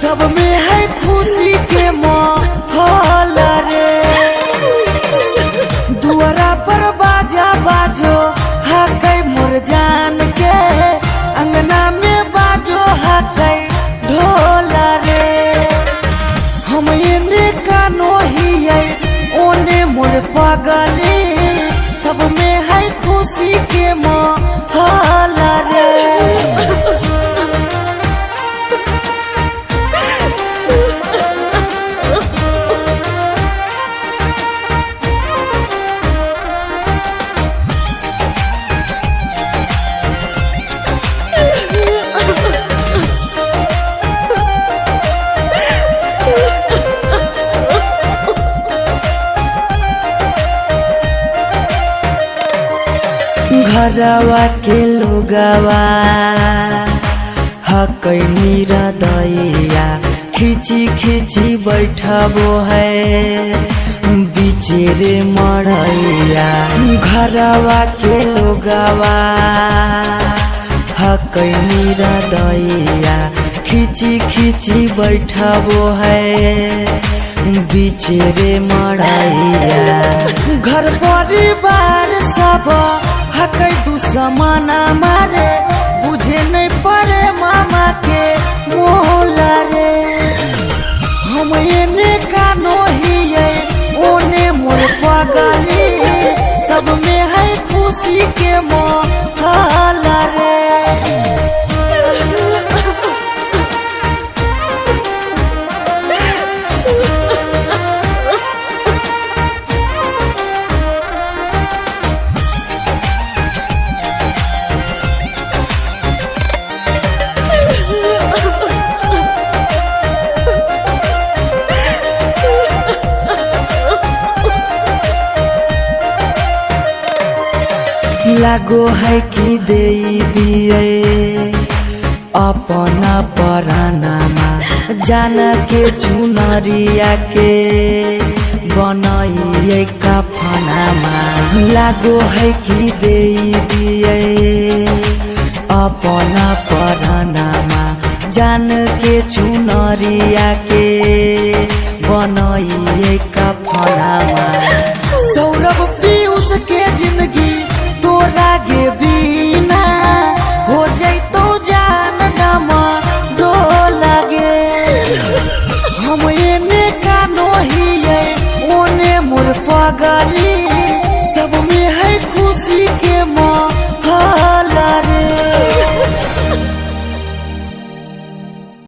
सब में है खुशी के माहौल रे। दुआरा पर बाजा बाजो हकै मोर जान के, अंगना में बाजो हकै ढोल रे। हम एने कानो हियै ओने मोर पागली, सब में है खुशी के माहौल रे। घरवा के लोगवा हकै मेरा दैया, खिची खिची बैठबो है बीचे रे मड़ैया। घरवा के लोगवा हकै मेरा दैया, खिची खिची बैठबो है बीचे रे मड़ैया। घर परिवार सब हकै दुश्मन मारे, बुझे नहीं पड़े मामा के मोल रे। हम एने कानो हियै ओने मोर पागली, सब में है खुशी के माहौल रे। लागो है कि दे दिए अपना परानामा, जान के चुनरिया के बनाइए कफनामा। लागो है कि दे दिए अपना परानामा, जान के चुनरिया के बनाइए कफनामा। सौरभ पीयूष के जिंदगी तोरा गे बिना हो जैतो जान नमा डोल गे। हम एने कानो हियै ओने मोर पागली, सब में है खुशी के माहौल।